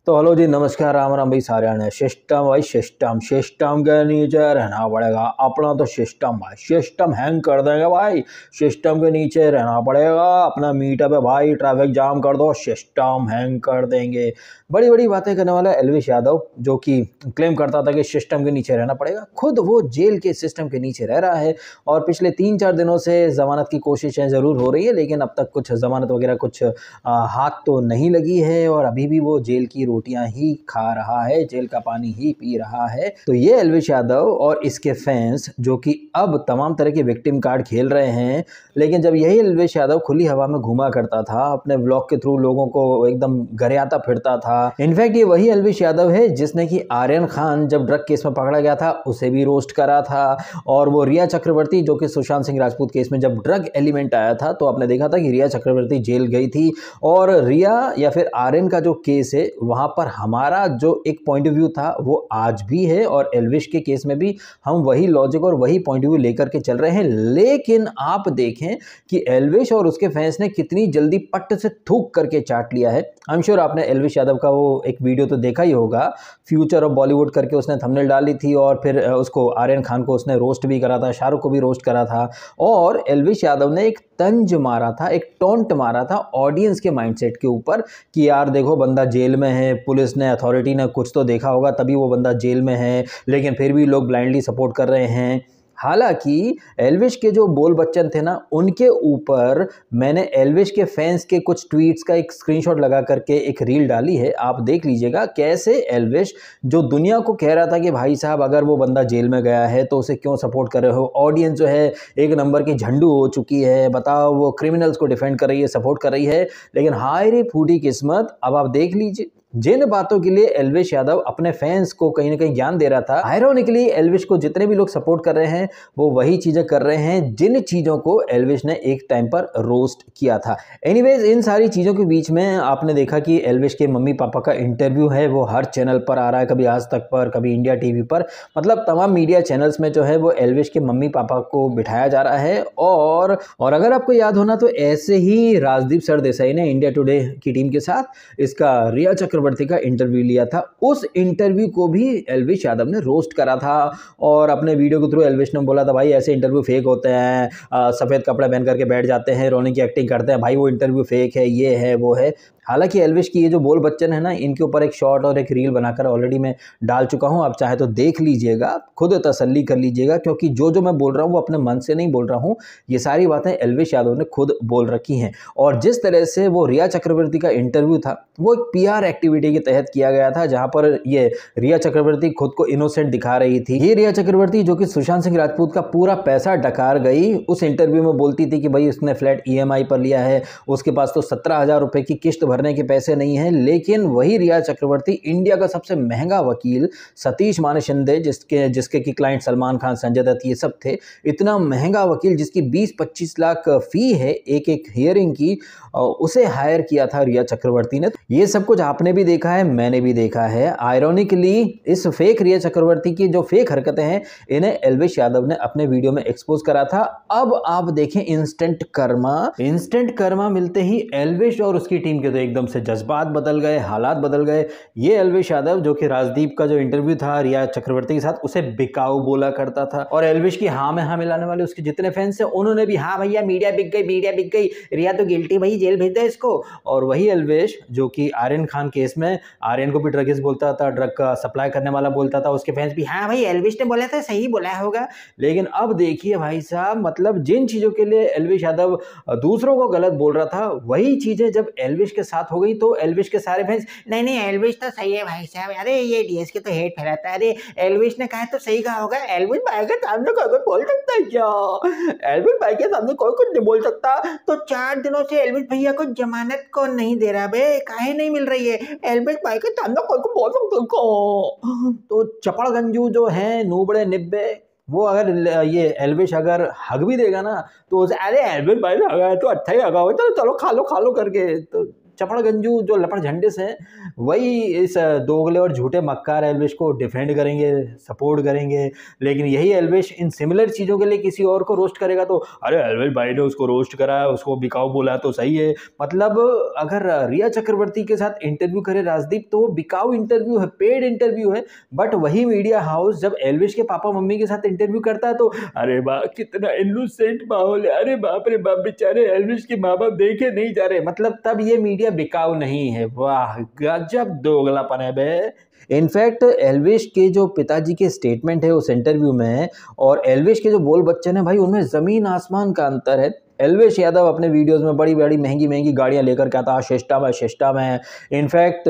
तो हेलो जी, नमस्कार, राम राम भाई। सारे ने सिस्टम भाई, सिस्टम सिस्टम के नीचे रहना पड़ेगा। अपना तो सिस्टम भाई, सिस्टम हैंग कर देंगे भाई। सिस्टम के नीचे रहना पड़ेगा। अपना मीटअप है भाई, ट्रैफिक जाम कर दो, सिस्टम हैंग कर देंगे। बड़ी बड़ी बातें करने वाला एलविश यादव, जो कि क्लेम करता था कि सिस्टम के नीचे रहना पड़ेगा, खुद वो जेल के सिस्टम के नीचे रह रहा है। और पिछले 3-4 दिनों से जमानत की कोशिशें ज़रूर हो रही है, लेकिन अब तक कुछ जमानत वगैरह कुछ हाथ तो नहीं लगी है। और अभी भी वो जेल की रोटियां ही खा रहा है, जेल का पानी ही पी रहा है। तो ये एलविश यादव और इसके फैंस, जो कि अब तमाम तरह के विक्टिम कार्ड खेल रहे हैं, लेकिन जब यही एलविश यादव खुली हवा में घूमा करता था, अपने ब्लॉग के थ्रू लोगों को एकदम गरियाता फिरता था। इनफैक्ट ये वही एलविश यादव है जिसने कि आर्यन खान जब ड्रग केस में पकड़ा गया था उसे भी रोस्ट करा था। और वो रिया चक्रवर्ती, जो कि सुशांत सिंह राजपूत केस में जब ड्रग एलिमेंट आया था, तो आपने देखा था कि रिया चक्रवर्ती जेल गई थी। और रिया या फिर आर्यन का जो केस है, वहां पर हमारा जो एक पॉइंट ऑफ व्यू था वो आज भी है, और एलविश के केस में भी हम वही लॉजिक और वही पॉइंट ऑफ व्यू लेकर के चल रहे हैं। लेकिन आप देखें कि एलविश और उसके फैंस ने कितनी जल्दी पट्ट से थूक करके चाट लिया है। आई एम श्योर आपने एलविश यादव का वो एक वीडियो तो देखा ही होगा, फ्यूचर ऑफ बॉलीवुड करके उसने थंबनेल डाली थी, और फिर उसको आर्यन खान को उसने रोस्ट भी करा था, शाहरुख को भी रोस्ट करा था। और एलविश यादव ने एक तंज मारा था, एक टोंट मारा था ऑडियंस के माइंडसेट के ऊपर कि यार देखो, बंदा जेल में है, पुलिस ने, अथॉरिटी ने कुछ तो देखा होगा तभी वो बंदा जेल में है, लेकिन फिर भी लोग ब्लाइंडली सपोर्ट कर रहे हैं। हालांकि एलविश के जो बोल बच्चन थे ना, उनके ऊपर मैंने एलविश के फैंस के कुछ ट्वीट्स का एक स्क्रीनशॉट लगा करके एक रील डाली है, आप देख लीजिएगा। कैसे एलविश, जो दुनिया को कह रहा था कि भाई साहब अगर वो बंदा जेल में गया है तो उसे क्यों सपोर्ट कर रहे हो, ऑडियंस जो है एक नंबर की झंडू हो चुकी है, बताओ वो क्रिमिनल्स को डिफेंड कर रही है, सपोर्ट कर रही है। लेकिन हाय रे फूटी किस्मत, अब आप देख लीजिए जिन बातों के लिए एलविश यादव अपने फैंस को कहीं ना कहीं ज्ञान दे रहा था, आयरोनिकली एलविश को जितने भी लोग सपोर्ट कर रहे हैं वो वही चीजें कर रहे हैं जिन चीजों को एलविश ने एक टाइम पर रोस्ट किया था। एनीवेज, इन सारी चीजों के बीच में आपने देखा कि एलविश के मम्मी पापा का इंटरव्यू है वो हर चैनल पर आ रहा है, कभी आज तक पर, कभी इंडिया टीवी पर, मतलब तमाम मीडिया चैनल्स में जो है वो एलविश के मम्मी पापा को बिठाया जा रहा है। और अगर आपको याद होना तो ऐसे ही राजदीप सरदेसाई ने इंडिया टुडे की टीम के साथ इसका रिया चक्रवर्ती का इंटरव्यू लिया था। उस इंटरव्यू को भी एलविश यादव ने रोस्ट करा था, और अपने वीडियो के थ्रू एलविश ने बोला था भाई ऐसे इंटरव्यू फेक होते हैं, सफेद कपड़े पहन करके बैठ जाते हैं, रोने की एक्टिंग करते हैं, भाई वो इंटरव्यू फेक है, ये है वो है। हालांकि एलविश की ये जो बोल बच्चन है ना, इनके ऊपर एक शॉर्ट और एक रील बनाकर ऑलरेडी मैं डाल चुका हूं, आप चाहे तो देख लीजिएगा, खुद तसल्ली कर लीजिएगा, क्योंकि जो जो मैं बोल रहा हूं वो अपने मन से नहीं बोल रहा हूं, ये सारी बातें एलविश यादव ने खुद बोल रखी हैं। और जिस तरह से वो रिया चक्रवर्ती का इंटरव्यू था वो एक पीआर एक्टिविटी के तहत किया गया था, जहां पर ये रिया चक्रवर्ती खुद को इनोसेंट दिखा रही थी। ये रिया चक्रवर्ती, जो कि सुशांत सिंह राजपूत का पूरा पैसा डकार गई, उस इंटरव्यू में बोलती थी कि भाई उसने फ्लैट ईएमआई पर लिया है, उसके पास तो 17,000 रुपए की किस्त भरने के पैसे नहीं है। लेकिन वही रिया चक्रवर्ती इंडिया का सबसे महंगा वकील सतीश माने शिंदे, जिसके की क्लाइंट सलमान खान, संजय दत्त, ये सब थे, इतना महंगा वकील जिसकी 20-25 लाख फी है एक एक हियरिंग की, उसे हायर किया था रिया चक्रवर्ती ने। ये सब कुछ आपने भी देखा है, मैंने भी देखा है। आयरोनिकली इस फेक रिया चक्रवर्ती की जो फेक हरकतें हैं, इन्हें एलविश यादव ने अपने वीडियो में एक्सपोज करा था। अब आप देखें इंस्टेंट कर्मा मिलते ही एलविश और उसकी टीम के तो एकदम से जज्बात बदल गए, हालात बदल गए। ये एलविश यादव, जो कि राजदीप का जो इंटरव्यू था रिया चक्रवर्ती के साथ, उसे बिकाऊ बोला करता था, और एलविश की हाँ में हाँ मिलाने वाले उसके जितने फैंस हैं उन्होंने भी हाँ भैया मीडिया बिक गई, रिया तो गिल्टी, भाई जेल भेज दे इसको। और वही एलविश, जो कि आर्यन खान केस में आर्यन को भी ड्रगिस्ट बोलता था, ड्रग का सप्लाई करने वाला बोलता था, उसके फैंस भी हाँ भाई एलविश ने बोला था, सही बोला होगा। लेकिन अब देखिए भाई साहब, मतलब जिन चीजों के लिए एलविश यादव दूसरों को गलत बोल रहा था, वही चीजें जब एलविश के साथ हो गई तो एलविश के सारे फैंस, नहीं एलविश तो सही है भाई साहब, अरे ये डीएस के तो हेट फैलाता है, अरे एलविश ने कहा तो सही कहा होगा, एलविश भाई के सामने कोई बोल सकता है क्या? एलविश भाई के सामने कोई कुछ नहीं बोल सकता। तो 4 दिनों से एलविश भैया को जमानत कौन नहीं दे रहा बे, काहे नहीं मिल रही है? एलविश भाई के सामने कोई को बोल सकता है? तो चपड़गंजू जो है, नूबड़े निब्बे, वो अगर ये एलविश अगर हग भी देगा ना, तो उसे अरे एलविश भाई हगा है तो अच्छा ही हगा हो, चलो खा लो करके, तो चपड़गंजू जो लपड़ झंडे से वही इस दोगले और झूठे मक्कार एल्विश को डिफेंड करेंगे, सपोर्ट करेंगे। लेकिन यही एल्विश इन सिमिलर चीज़ों के लिए किसी और को रोस्ट करेगा तो अरे एल्विश भाई ने उसको रोस्ट करा, उसको बिकाऊ बोला तो सही है। मतलब अगर रिया चक्रवर्ती के साथ इंटरव्यू करे राजदीप तो वो बिकाऊ इंटरव्यू है, पेड इंटरव्यू है। बट वही मीडिया हाउस जब एल्विश के पापा मम्मी के साथ इंटरव्यू करता है तो अरे वाह कितना इनोसेंट माहौल है, अरे बाप रे बाप बेचारे एल्विश के माँ बाप देखे नहीं जा रहे। मतलब तब ये मीडिया बिकाऊ नहीं है। वाह गजब दोगलापन है बे। इनफैक्ट एल्विश के जो पिताजी के स्टेटमेंट है उस इंटरव्यू में और एल्विश के जो बोल बच्चन है भाई उनमें जमीन आसमान का अंतर है। एल्विश यादव अपने वीडियोस में बड़ी बड़ी महंगी महंगी गाड़ियां लेकर के आता, शिष्टा में। इनफैक्ट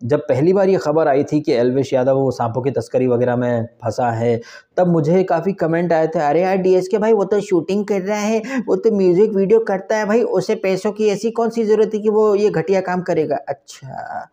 जब पहली बार ये खबर आई थी कि एल्विश यादव वो सांपों की तस्करी वगैरह में फंसा है तब मुझे काफ़ी कमेंट आए थे, अरे यार डीएसके भाई वो तो शूटिंग कर रहा है, वो तो म्यूजिक वीडियो करता है भाई, उसे पैसों की ऐसी कौन सी ज़रूरत है कि वो ये घटिया काम करेगा। अच्छा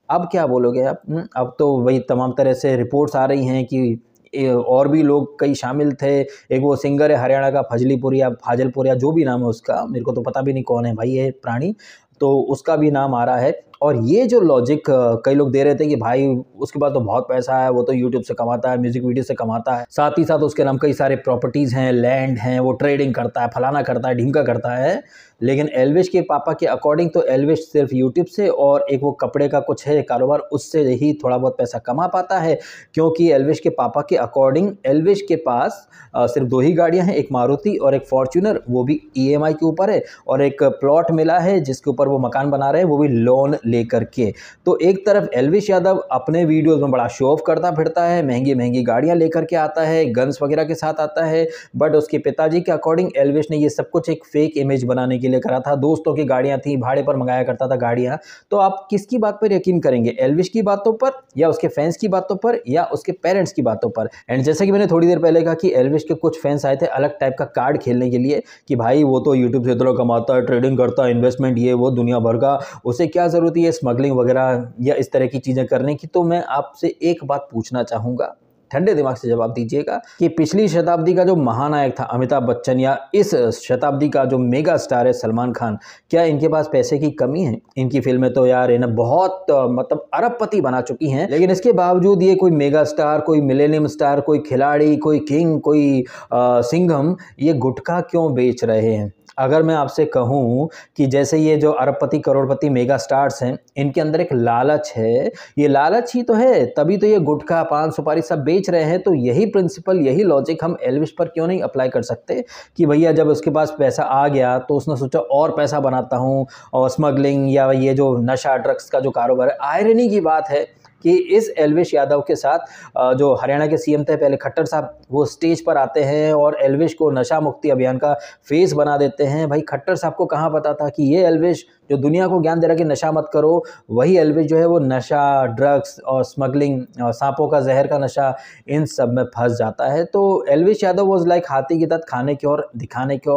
अब क्या बोलोगे आप? अब तो वही तमाम तरह से रिपोर्ट्स आ रही हैं कि और भी लोग कई शामिल थे। एक वो सिंगर है हरियाणा का फजलीपुर या फाजलपुर या जो भी नाम है उसका, मेरे को तो पता भी नहीं कौन है भाई ये प्राणी, तो उसका भी नाम आ रहा है। और ये जो लॉजिक कई लोग दे रहे थे कि भाई उसके पास तो बहुत पैसा है, वो तो यूट्यूब से कमाता है, म्यूजिक वीडियो से कमाता है, साथ ही साथ उसके नाम कई सारे प्रॉपर्टीज़ हैं, लैंड हैं, वो ट्रेडिंग करता है, फलाना करता है, ढिमका करता है। लेकिन एल्विश के पापा के अकॉर्डिंग तो एल्विश सिर्फ यूट्यूब से और एक वो कपड़े का कुछ है कारोबार, उससे ही थोड़ा बहुत पैसा कमा पाता है। क्योंकि एल्विश के पापा के अकॉर्डिंग एल्विश के पास सिर्फ 2 ही गाड़ियां हैं, एक मारुति और एक फॉर्च्यूनर, वो भी ईएमआई के ऊपर है, और एक प्लॉट मिला है जिसके ऊपर वो मकान बना रहे हैं, वो भी लोन लेकर के। तो एक तरफ एल्विश यादव अपने वीडियोस में बड़ा शो ऑफ करता फिरता है, महंगी महंगी गाड़ियां लेकर के आता है, गन्स वगैरह के साथ आता है, बट उसके पिताजी के अकॉर्डिंग एल्विश ने ये सब कुछ एक फेक इमेज बनाने के लिए करा था। दोस्तों की गाड़ियां थी, भाड़े पर मंगाया करता था गाड़ियां। तो आप किसकी बात पर यकीन करेंगे, एल्विश की बातों पर या उसके फैंस की बातों पर या उसके पेरेंट्स की बातों पर? एंड जैसे कि मैंने थोड़ी देर पहले कहा कि एल्विश के कुछ फैंस आए थे अलग टाइप का कार्ड खेलने के लिए कि भाई वो तो यूट्यूब से इतना कमाता है, ट्रेडिंग करता है, इन्वेस्टमेंट ये वो दुनिया भर का, उसे क्या जरूरत है स्मगलिंग वगैरह या इस तरह की चीजें करने की। तो मैं आपसे एक बात पूछना चाहूंगा, ठंडे दिमाग से जवाब दीजिएगा कि पिछली शताब्दी का जो महानायक था अमिताभ बच्चन या इस शताब्दी का जो मेगा स्टार है सलमान खान, क्या इनके पास पैसे की कमी है? इनकी फिल्में तो यार इन्हें बहुत मतलब अरबपति बना चुकी हैं, लेकिन इसके बावजूद ये कोई मेगा स्टार, कोई मिलेनियम स्टार, कोई खिलाड़ी, कोई किंग, कोई सिंघम, ये गुटखा क्यों बेच रहे हैं? अगर मैं आपसे कहूं कि जैसे ये जो अरबपति करोड़पति मेगा स्टार्स हैं इनके अंदर एक लालच है, ये लालच ही तो है, तभी तो ये गुटखा पान सुपारी सब बेच रहे हैं। तो यही प्रिंसिपल, यही लॉजिक हम एल्विश पर क्यों नहीं अप्लाई कर सकते कि भैया जब उसके पास पैसा आ गया तो उसने सोचा और पैसा बनाता हूं, और स्मगलिंग या ये जो नशा ड्रग्स का जो कारोबार है। आयरनी की बात है कि इस एल्विश यादव के साथ जो हरियाणा के सीएम थे पहले खट्टर साहब, वो स्टेज पर आते हैं और एल्विश को नशा मुक्ति अभियान का फेस बना देते हैं। भाई खट्टर साहब को कहाँ पता था कि ये एल्विश जो दुनिया को ज्ञान दे रहा है कि नशा मत करो, वही एल्विश जो है वो नशा, ड्रग्स और स्मगलिंग, सांपों का जहर का नशा, इन सब में फंस जाता है। तो एल्विश यादव वॉज लाइक हाथी की तत खाने की और दिखाने की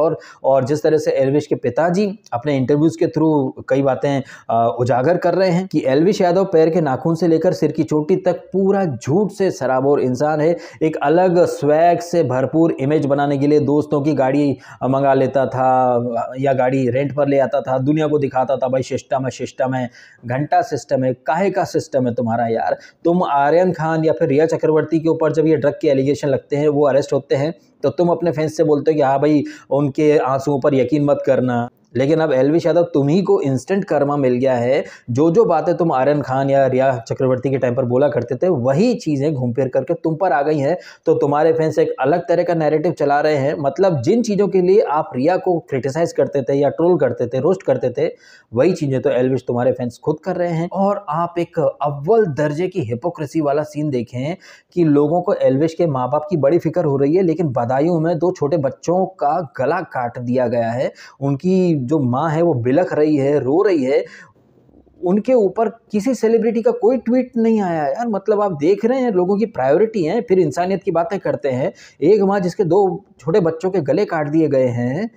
और जिस तरह से एल्विश के पिताजी अपने इंटरव्यूज के थ्रू कई बातें उजागर कर रहे हैं कि एल्विश यादव पैर के नाखून से लेकर सिर की चोटी तक पूरा झूठ से सराबोर इंसान है। एक अलग स्वैग से भरपूर इमेज बनाने के लिए दोस्तों की गाड़ी मंगा लेता था या गाड़ी रेंट पर ले आता था, दुनिया को दिखाता था भाई सिस्टम है, घंटा सिस्टम है, काहे का सिस्टम है तुम्हारा यार। तुम आर्यन खान या फिर रिया चक्रवर्ती के ऊपर जब ये ड्रग के एलिगेशन लगते हैं, वो अरेस्ट होते हैं, तो तुम अपने फैंस से बोलते हो कि हाँ भाई उनके आंसुओं पर यकीन मत करना। लेकिन अब एल्विश यादव तुम्ही को इंस्टेंट कर्मा मिल गया है। जो जो बातें तुम आर्यन खान या रिया चक्रवर्ती के टाइम पर बोला करते थे, वही चीज़ें घूम फिर करके तुम पर आ गई हैं। तो तुम्हारे फैंस एक अलग तरह का नैरेटिव चला रहे हैं। मतलब जिन चीज़ों के लिए आप रिया को क्रिटिसाइज करते थे या ट्रोल करते थे, रोस्ट करते थे, वही चीज़ें तो एल्विश तुम्हारे फैंस खुद कर रहे हैं। और आप एक अव्वल दर्जे की हिपोक्रेसी वाला सीन देखें कि लोगों को एल्विश के माँ बाप की बड़ी फिक्र हो रही है, लेकिन बदायूं में 2 छोटे बच्चों का गला काट दिया गया है। उनकी जो माँ है वो बिलख रही है, रो रही है, उनके ऊपर किसी सेलिब्रिटी का कोई ट्वीट नहीं आया यार। मतलब आप देख रहे हैं लोगों की प्रायोरिटी है, फिर इंसानियत की बातें करते हैं। एक माँ जिसके 2 छोटे बच्चों के गले काट दिए गए हैं,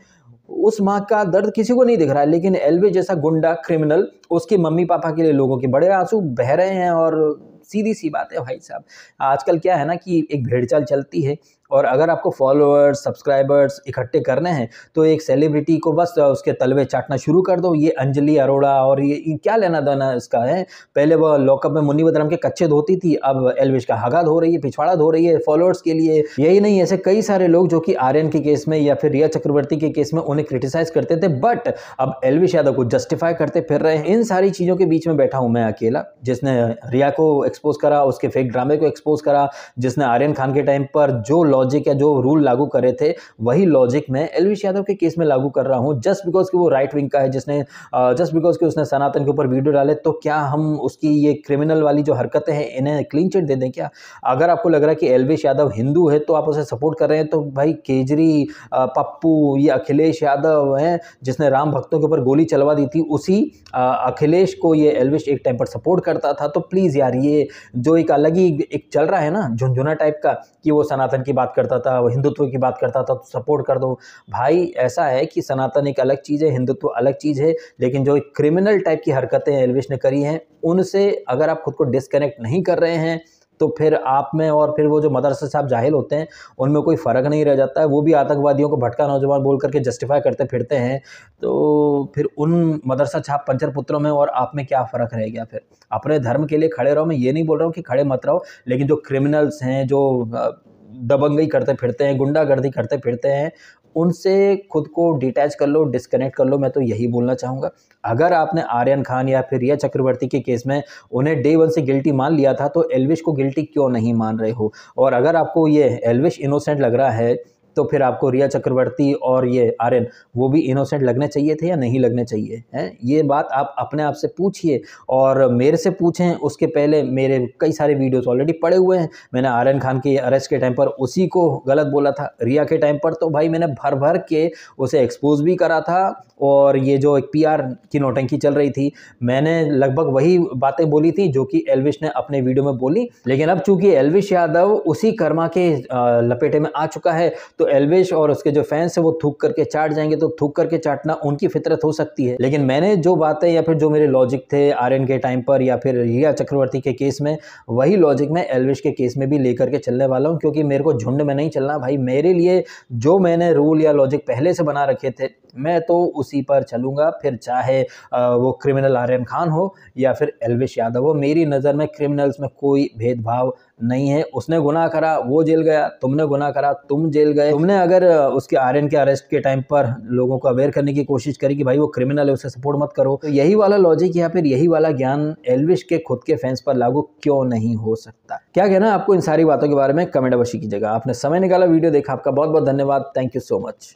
उस माँ का दर्द किसी को नहीं दिख रहा है, लेकिन एल्विश जैसा गुंडा क्रिमिनल, उसके मम्मी पापा के लिए लोगों के बड़े आंसू बह रहे हैं। और सीधी सी बात है भाई साहब, आजकल क्या है ना कि एक भेड़चाल चलती है और अगर आपको फॉलोअर्स सब्सक्राइबर्स इकट्ठे करने हैं तो एक सेलिब्रिटी को बस उसके तलवे चाटना शुरू कर दो। ये अंजलि अरोड़ा और ये क्या लेना देना इसका है। पहले वो लॉकअप में मुन्नी बदराम के कच्चे धोती थी, अब एल्विश का हगा धो रही है, पिछवाड़ा धो रही है फॉलोअर्स के लिए। यही नहीं, ऐसे कई सारे लोग जो कि आर्यन के केस में या फिर रिया चक्रवर्ती के केस में उन्हें क्रिटिसाइज करते थे, बट अब एल्विश यादव को जस्टिफाई करते फिर रहे हैं। इन सारी चीजों के बीच में बैठा हूं मैं अकेला, जिसने रिया को एक्सपोज करा, उसके फेक ड्रामे को एक्सपोज करा, जिसने आर्यन खान के टाइम पर जो लॉजिक या जो रूल लागू करे थे वही लॉजिक मैं एल्विश यादव के केस में लागू कर रहा हूं, जस्ट बिकॉज कि वो राइट विंग का है, जिसने जस्ट बिकॉज कि उसने सनातन के ऊपर वीडियो डाले। तो क्या हम उसकी ये क्रिमिनल वाली जो हरकतें हैं इन्हें क्लीन चिट दे दें क्या? अगर आपको लग रहा है कि एल्विश यादव हिंदू है तो आप उसे सपोर्ट कर रहे हैं, तो भाई केजरी, पप्पू, ये अखिलेश यादव हैं जिसने राम भक्तों के ऊपर गोली चलवा दी थी, उसी अखिलेश को ये एल्विश एक टाइम पर सपोर्ट करता था। तो प्लीज यार, ये जो एक अलग ही एक चल रहा है ना झुनझुना टाइप का, कि वो सनातन की बात करता था, वो हिंदुत्व की बात करता था, तो सपोर्ट कर दो। भाई ऐसा है कि सनातन एक अलग चीज़ है, हिंदुत्व अलग चीज़ है, लेकिन जो क्रिमिनल टाइप की हरकतें एल्विश ने करी हैं उनसे अगर आप खुद को डिस्कनेक्ट नहीं कर रहे हैं तो फिर आप में और फिर वो जो मदरसा साहब जाहिल होते हैं उनमें कोई फ़र्क नहीं रह जाता है। वो भी आतंकवादियों को भटका नौजवान बोल करके जस्टिफाई करते फिरते हैं, तो फिर उन मदरसा छाप पंचर पुत्रों में और आप में क्या फ़र्क रह गया? फिर अपने धर्म के लिए खड़े रहो। मैं ये नहीं बोल रहा हूँ कि खड़े मत रहो, लेकिन जो क्रिमिनल्स हैं, जो दबंगई करते फिरते हैं, गुंडागर्दी करते फिरते हैं, उनसे खुद को डिटैच कर लो, डिस्कनेक्ट कर लो। मैं तो यही बोलना चाहूँगा। अगर आपने आर्यन खान या फिर रिया चक्रवर्ती के केस में उन्हें डे वन से गिल्टी मान लिया था, तो एल्विश को गिल्टी क्यों नहीं मान रहे हो? और अगर आपको ये एल्विश इनोसेंट लग रहा है तो फिर आपको रिया चक्रवर्ती और ये आर्यन वो भी इनोसेंट लगने चाहिए थे या नहीं लगने चाहिए हैं? ये बात आप अपने आप से पूछिए और मेरे से पूछें। उसके पहले मेरे कई सारे वीडियोस ऑलरेडी पड़े हुए हैं। मैंने आर्यन खान के अरेस्ट के टाइम पर उसी को गलत बोला था, रिया के टाइम पर तो भाई मैंने भर भर के उसे एक्सपोज भी करा था। और ये जो एक PR की नौटंकी चल रही थी, मैंने लगभग वही बातें बोली थी जो कि एल्विश ने अपने वीडियो में बोली। लेकिन अब चूंकि एल्विश यादव उसी कर्मा के लपेटे में आ चुका है, तो एल्विश और उसके जो फैंस हैं वो थूक करके चाट जाएंगे। तो थूक करके चाटना उनकी फितरत हो सकती है, लेकिन मैंने जो बातें या फिर जो मेरे लॉजिक थे आर्यन के टाइम पर या फिर रिया चक्रवर्ती के केस में, वही लॉजिक मैं एल्विश के केस में भी लेकर के चलने वाला हूं। क्योंकि मेरे को झुंड में नहीं चलना भाई। मेरे लिए जो मैंने रूल या लॉजिक पहले से बना रखे थे मैं तो उसी पर चलूंगा, फिर चाहे वो क्रिमिनल आर्यन खान हो या फिर एल्विश यादव हो। मेरी नज़र में क्रिमिनल्स में कोई भेदभाव नहीं है। उसने गुनाह करा वो जेल गया, तुमने गुनाह करा तुम जेल गए। तुमने अगर उसके आर्यन के अरेस्ट के टाइम पर लोगों को अवेयर करने की कोशिश करी कि भाई वो क्रिमिनल है उसे सपोर्ट मत करो, तो यही वाला लॉजिक या फिर यही वाला ज्ञान एल्विश के खुद के फैंस पर लागू क्यों नहीं हो सकता? क्या कहना आपको इन सारी बातों के बारे में? कमेंट अवश्य कीजिएगा। आपने समय निकाला, वीडियो देखा, आपका बहुत बहुत धन्यवाद। Thank you so much.